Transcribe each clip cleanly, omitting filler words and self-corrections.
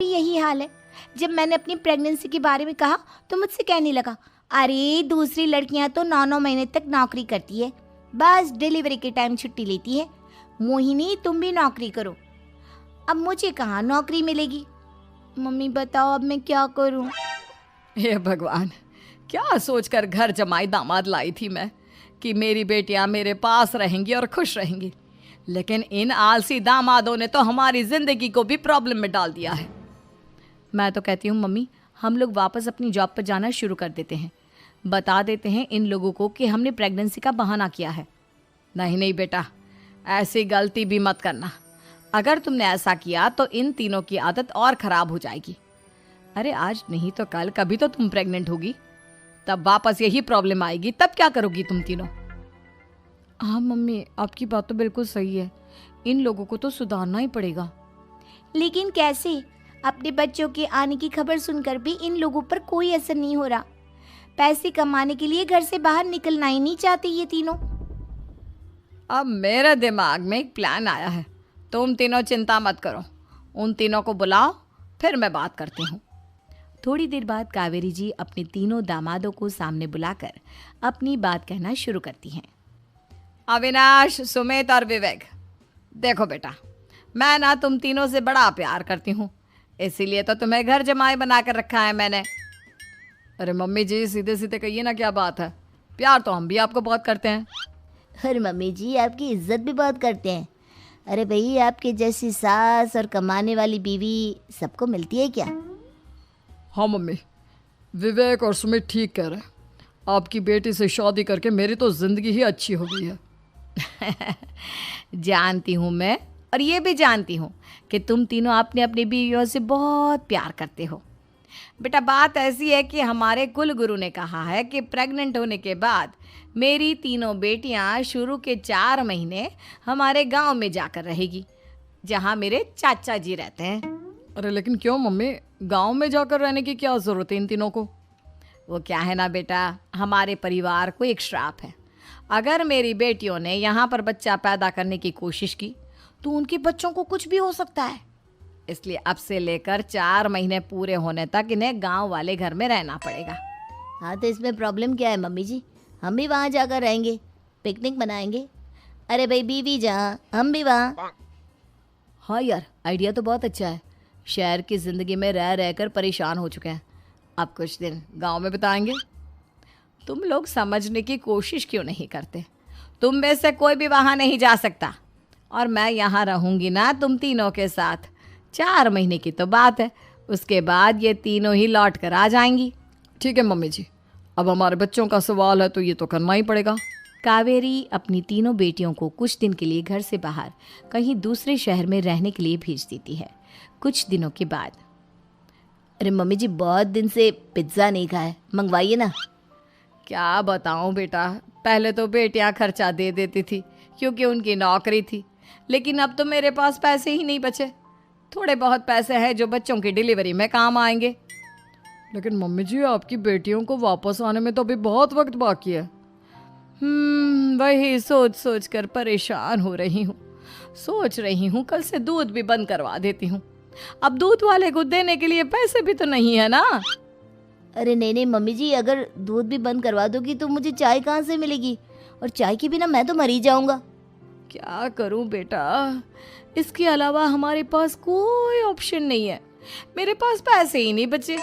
यही हाल है। जब मैंने अपनी प्रेगनेंसी के बारे में कहा तो मुझसे कहने लगा, अरे दूसरी लड़कियां तो 9-9 महीने तक नौकरी करती है, बस डिलीवरी के टाइम छुट्टी लेती है। मोहिनी तुम भी नौकरी करो। अब मुझे कहाँ नौकरी मिलेगी? मम्मी बताओ अब मैं क्या करूँ? हे भगवान, क्या सोचकर घर जमाई दामाद लाई थी मैं कि मेरी बेटियां मेरे पास रहेंगी और खुश रहेंगी, लेकिन इन आलसी दामादों ने तो हमारी जिंदगी को भी प्रॉब्लम में डाल दिया है। मैं तो कहती हूँ मम्मी, हम लोग वापस अपनी जॉब पर जाना शुरू कर देते हैं। बता देते हैं इन लोगों को कि हमने प्रेगनेंसी का बहाना किया है। नहीं नहीं बेटा, ऐसी गलती भी मत करना। अगर तुमने ऐसा किया तो इन तीनों की आदत और ख़राब हो जाएगी। अरे आज नहीं तो कल कभी तो तुम प्रेग्नेंट होगी, तब वापस यही प्रॉब्लम आएगी। तब क्या करोगी तुम तीनों? हाँ मम्मी, आपकी बात तो बिल्कुल सही है। इन लोगों को तो सुधारना ही पड़ेगा। लेकिन कैसे? अपने बच्चों के आने की खबर सुनकर भी इन लोगों पर कोई असर नहीं हो रहा। पैसे कमाने के लिए घर से बाहर निकलना ही नहीं चाहते ये तीनों। अब मेरे दिमाग में एक प्लान आया है। तुम तीनों चिंता मत करो, उन तीनों को बुलाओ, फिर मैं बात करती हूँ। थोड़ी देर बाद कावेरी जी अपने तीनों दामादों को सामने बुलाकर अपनी बात कहना शुरू करती हैं। अविनाश, सुमित और विवेक, देखो बेटा, मैं ना तुम तीनों से बड़ा प्यार करती हूँ, इसीलिए तो तुम्हें घर जमाई बना कर रखा है मैंने। अरे मम्मी जी, सीधे सीधे कहिए ना, क्या बात है? प्यार तो हम भी आपको बहुत करते हैं। अरे मम्मी जी, आपकी इज्जत भी बहुत करते हैं। अरे भाई, आपके जैसी सास और कमाने वाली बीवी सबको मिलती है क्या? हाँ मम्मी, विवेक और सुमित ठीक कह रहे हैं। आपकी बेटी से शादी करके मेरी तो ज़िंदगी ही अच्छी हो गई है। जानती हूँ मैं, और ये भी जानती हूँ कि तुम तीनों अपने अपनी बीवियों से बहुत प्यार करते हो। बेटा, बात ऐसी है कि हमारे कुल गुरु ने कहा है कि प्रेग्नेंट होने के बाद मेरी तीनों बेटियां शुरू के 4 महीने हमारे गांव में जाकर रहेगी, जहां मेरे चाचा जी रहते हैं। अरे लेकिन क्यों मम्मी, गांव में जाकर रहने की क्या ज़रूरत है इन तीनों को? वो क्या है ना बेटा, हमारे परिवार को एक श्राप है। अगर मेरी बेटियों ने यहाँ पर बच्चा पैदा करने की कोशिश की तो उनके बच्चों को कुछ भी हो सकता है। इसलिए अब से लेकर 4 महीने पूरे होने तक इन्हें गांव वाले घर में रहना पड़ेगा। हाँ तो इसमें प्रॉब्लम क्या है मम्मी जी? हम भी वहाँ जाकर रहेंगे, पिकनिक मनाएंगे। अरे भाई, बीवी जहाँ हम भी वहाँ। हाँ यार, आइडिया तो बहुत अच्छा है। शहर की ज़िंदगी में रह रहकर परेशान हो चुके हैं, अब कुछ दिन गांव में बिताएंगे। तुम लोग समझने की कोशिश क्यों नहीं करते? तुम में से कोई भी वहाँ नहीं जा सकता, और मैं यहाँ रहूँगी ना तुम तीनों के साथ। 4 महीने की तो बात है, उसके बाद ये तीनों ही लौट कर आ जाएंगी। ठीक है मम्मी जी, अब हमारे बच्चों का सवाल है तो ये तो करना ही पड़ेगा। कावेरी अपनी तीनों बेटियों को कुछ दिन के लिए घर से बाहर कहीं दूसरे शहर में रहने के लिए भेज देती है। कुछ दिनों के बाद, अरे मम्मी जी, बहुत दिन से पिज्ज़ा नहीं खाया, मंगवाइए ना। क्या बताऊं बेटा, पहले तो बेटियां खर्चा दे देती थी क्योंकि उनकी नौकरी थी, लेकिन अब तो मेरे पास पैसे ही नहीं बचे। थोड़े बहुत पैसे हैं जो बच्चों की डिलीवरी में काम आएंगे। लेकिन मम्मी जी, आपकी बेटियों को वापस आने में तो अभी बहुत वक्त बाकी है। वही सोच सोच कर परेशान हो रही हूँ। सोच रही हूँ कल से दूध भी बंद करवा देती हूँ। अब दूध वाले को देने के लिए पैसे भी तो नहीं है ना। अरे नहीं नहीं मम्मी जी, अगर दूध भी बंद करवा दोगी तो मुझे चाय कहाँ से मिलेगी? और चाय के बिना मैं तो मर ही जाऊंगा। क्या करूं बेटा, इसके अलावा हमारे पास कोई ऑप्शन नहीं है। मेरे पास पैसे ही नहीं बचे।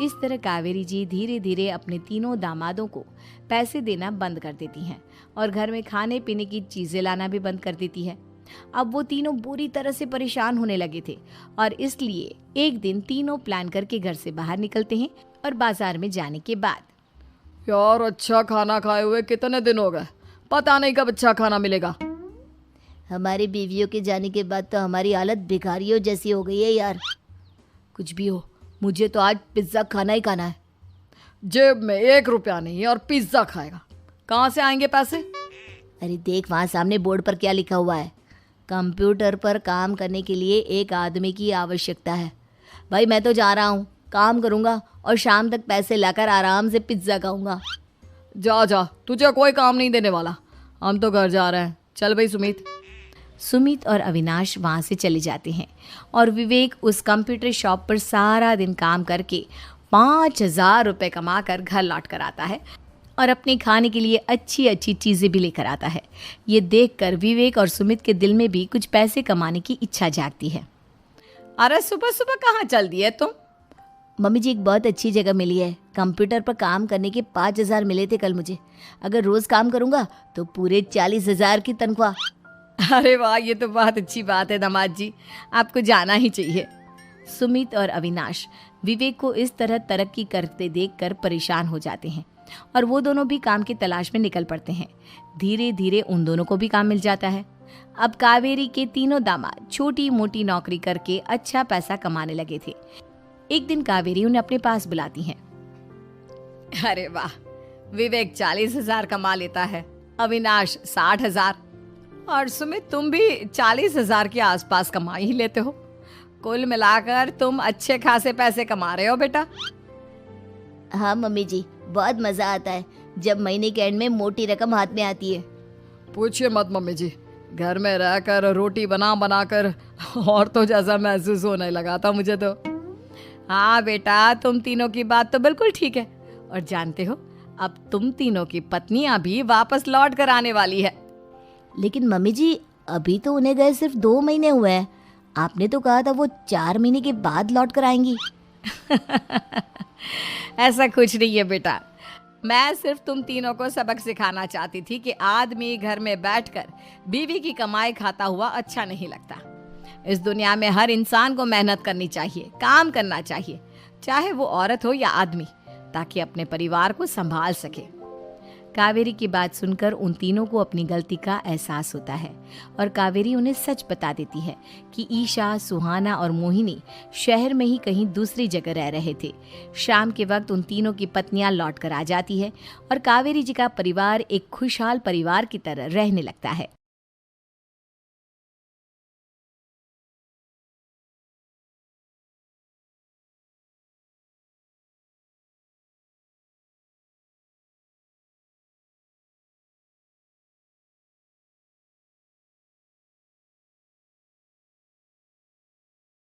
इस तरह कावेरी जी धीरे धीरे अपने तीनों दामादों को पैसे देना बंद कर देती हैं और घर में खाने पीने की चीज़ें लाना भी बंद कर देती है। अब वो तीनों बुरी तरह से परेशान होने लगे थे, और इसलिए एक दिन तीनों प्लान करके घर से बाहर निकलते हैं। और बाजार में जाने के बाद, यार अच्छा खाना खाए हुए कितने दिन हो गए, पता नहीं कब अच्छा खाना मिलेगा। हमारी बीवियों के जाने के बाद तो हमारी हालत भिखारियों जैसी हो गई है यार। कुछ भी हो, मुझे तो आज पिज्ज़ा खाना ही खाना है। जेब में 1 रुपया नहीं है और पिज्ज़ा खाएगा, कहाँ से आएंगे पैसे? अरे देख, वहाँ सामने बोर्ड पर क्या लिखा हुआ है, कंप्यूटर पर काम करने के लिए एक आदमी की आवश्यकता है। भाई मैं तो जा रहा हूँ, काम करूँगा और शाम तक पैसे लाकर आराम से पिज्ज़ा खाऊंगा। जा जा, तुझे कोई काम नहीं देने वाला, हम तो घर जा रहे हैं। चल भाई सुमित। सुमित और अविनाश वहाँ से चले जाते हैं और विवेक उस कंप्यूटर शॉप पर सारा दिन काम करके 5,000 रुपये कमा कर घर लौट कर आता है और अपने खाने के लिए अच्छी अच्छी चीज़ें भी लेकर आता है। ये देखकर विवेक और सुमित के दिल में भी कुछ पैसे कमाने की इच्छा जागती है। अरे सुबह सुबह कहाँ चल दिए तुम? मम्मी जी, एक बहुत अच्छी जगह मिली है। कंप्यूटर पर काम करने के 5,000 मिले थे कल मुझे। अगर रोज़ काम करूँगा तो पूरे 40,000 की तनख्वाह। अरे वाह, ये तो बहुत अच्छी बात है दामाद जी, आपको जाना ही चाहिए। सुमित और अविनाश विवेक को इस तरह तरक्की करते देखकर परेशान हो जाते हैं और वो दोनों भी काम की तलाश में निकल पड़ते हैं। धीरे धीरे उन दोनों को भी काम मिल जाता है। अब कावेरी के तीनों दामाद छोटी मोटी नौकरी करके अच्छा पैसा कमाने लगे थे। एक दिन कावेरी उन्हें अपने पास बुलाती हैं। अरे वाह, विवेक 40,000 कमा लेता है, अविनाश 60,000 और सुमित तुम भी 40,000 के आसपास कमा ही लेते हो। कुल मिलाकर तुम अच्छे खासे पैसे कमा रहे हो बेटा। हाँ मम्मी जी, बहुत मज़ा आता है जब महीने के एंड में मोटी रकम हाथ में आती है। पूछिए मत मम्मी जी, घर में रहकर रोटी बना बना कर और तो जैसा महसूस होने लगा था मुझे तो। हाँ बेटा, तुम तीनों की बात तो बिल्कुल ठीक है। और जानते हो, अब तुम तीनों की पत्नियां भी वापस लौट कर आने वाली है। लेकिन मम्मी जी, अभी तो उन्हें गए सिर्फ 2 महीने हुए हैं। आपने तो कहा था वो 4 महीने के बाद लौट कर आएंगी। ऐसा कुछ नहीं है बेटा, मैं सिर्फ तुम तीनों को सबक सिखाना चाहती थी कि आदमी घर में बैठकर बीवी की कमाई खाता हुआ अच्छा नहीं लगता। इस दुनिया में हर इंसान को मेहनत करनी चाहिए, काम करना चाहिए, चाहे वो औरत हो या आदमी, ताकि अपने परिवार को संभाल सके। कावेरी की बात सुनकर उन तीनों को अपनी गलती का एहसास होता है और कावेरी उन्हें सच बता देती है कि ईशा, सुहाना और मोहिनी शहर में ही कहीं दूसरी जगह रह रहे थे। शाम के वक्त उन तीनों की पत्नियां लौट कर आ जाती है और कावेरी जी का परिवार एक खुशहाल परिवार की तरह रहने लगता है।